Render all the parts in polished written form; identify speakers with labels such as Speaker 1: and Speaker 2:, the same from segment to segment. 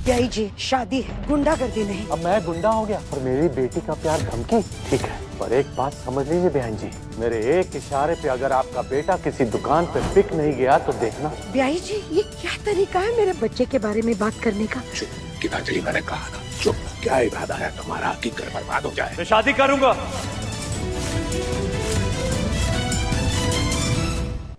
Speaker 1: यही जी शादी है, गुंडागर्दी नहीं।
Speaker 2: अब मैं गुंडा हो गया और मेरी बेटी का प्यार धमकी? ठीक है, पर एक बात समझ लीजिए बहन जी, मेरे एक इशारे पे अगर आपका बेटा किसी दुकान पे बिक नहीं गया तो देखना।
Speaker 1: ब्याही जी, ये क्या तरीका है मेरे बच्चे के बारे में बात करने का?
Speaker 3: चुप गीतांजलि, मैंने कहा ना चुप। क्या इरादा है तुम्हारा कि घर बर्बाद हो जाए?
Speaker 2: मैं शादी करूंगा।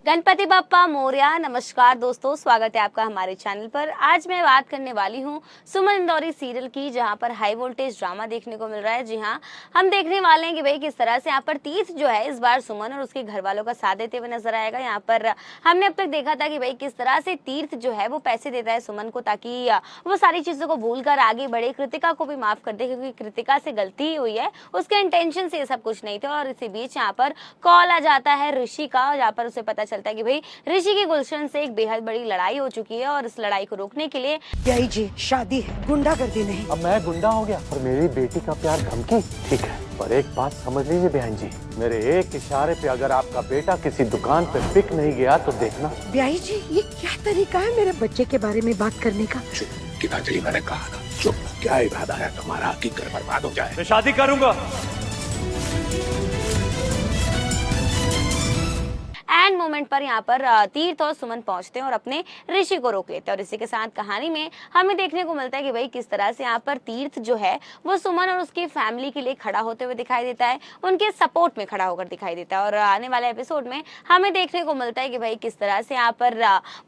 Speaker 4: गणपति बप्पा मोरया। नमस्कार दोस्तों, स्वागत है आपका हमारे चैनल पर। आज मैं बात करने वाली हूं सुमन इंदौरी सीरियल की, जहां पर हाई वोल्टेज ड्रामा देखने को मिल रहा है। जी हां, हम देखने वाले हैं कि भाई किस तरह से यहां पर तीर्थ जो है इस बार सुमन और उसके घर वालों का साथ देते हुए नजर आएगा। यहाँ पर हमने अब तक देखा था कि भाई किस तरह से तीर्थ जो है वो पैसे देता है सुमन को, ताकि वो सारी चीजों को भूल कर आगे बढ़े, कृतिका को भी माफ कर दे, क्योंकि कृतिका से गलती हुई है, उसके इंटेंशन से ये सब कुछ नहीं थे। और इसी बीच यहाँ पर कॉल आ जाता है ऋषि का, जहाँ पर उसे पता चलता है कि भाई ऋषि की गुलशन से एक बेहद बड़ी लड़ाई हो चुकी है और इस लड़ाई को रोकने के लिए
Speaker 1: यही जी शादी है, गुंडागर्दी नहीं।
Speaker 2: अब मैं गुंडा हो गया और मेरी बेटी का प्यार धमकी? ठीक है, पर एक बात समझ लीजिए बहन जी, मेरे एक इशारे पे अगर आपका बेटा किसी दुकान पे बिक नहीं गया तो देखना।
Speaker 1: ब्याही जी, ये क्या तरीका है मेरे बच्चे के बारे में बात करने का?
Speaker 3: चुप गीतांजलि, मैंने कहा ना चुप। क्या इरादा है तुम्हारा कि घर बर्बाद हो जाए?
Speaker 2: मैं शादी करूंगा।
Speaker 4: एंड मोमेंट पर यहाँ पर तीर्थ और सुमन पहुंचते हैं और अपने ऋषि को रोक लेते हैं। और इसी के साथ कहानी में हमें देखने को मिलता है कि भाई किस तरह से यहाँ पर तीर्थ जो है वो सुमन और उसकी फैमिली के लिए खड़ा होते हुए दिखाई देता है, उनके सपोर्ट में खड़ा होकर दिखाई देता है। और आने वाले एपिसोड में हमें देखने को मिलता है कि भाई किस तरह से यहाँ पर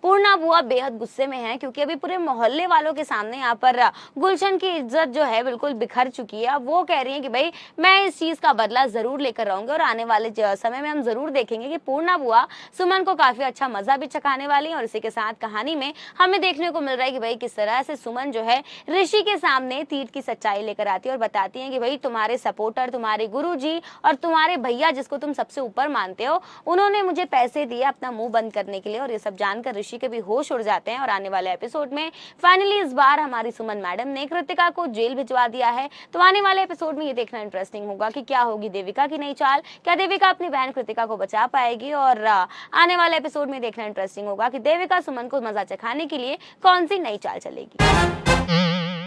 Speaker 4: पूर्णा बुआ बेहद गुस्से में है, क्योंकि अभी पूरे मोहल्ले वालों के सामने यहाँ पर गुलशन की इज्जत जो है बिल्कुल बिखर चुकी है। अब वो कह रही है कि भाई मैं इस चीज का बदला जरूर लेकर रहूंगी और आने वाले समय में हम जरूर देखेंगे कि पूर्णा बुआ सुमन को काफी अच्छा मजा भी चखाने वाली है। और इसी के साथ कहानी में हमें देखने को मिल रहा है कि भाई किस तरह से सुमन जो है ऋषि के सामने तीर्थ की सच्चाई लेकर आती है और बताती है कि भाई तुम्हारे सपोर्टर, तुम्हारे गुरुजी और तुम्हारे भैया जिसको तुम सबसे ऊपर मानते हो, उन्होंने मुझे पैसे दिए अपना मुंह बंद करने के लिए। और ये सब जानकर ऋषि के भी होश उड़ जाते हैं। और आने वाले एपिसोड में फाइनली इस बार हमारी सुमन मैडम ने कृतिका को जेल भिजवा दिया है। तो आने वाले एपिसोड में ये देखना इंटरेस्टिंग होगा कि क्या होगी देविका की नई चाल, क्या देविका अपनी बहन कृतिका को बचा पाएगी। और आने वाले एपिसोड में देखना इंटरेस्टिंग होगा कि देविका सुमन को मजा चखाने के लिए कौन सी नई चाल चलेगी।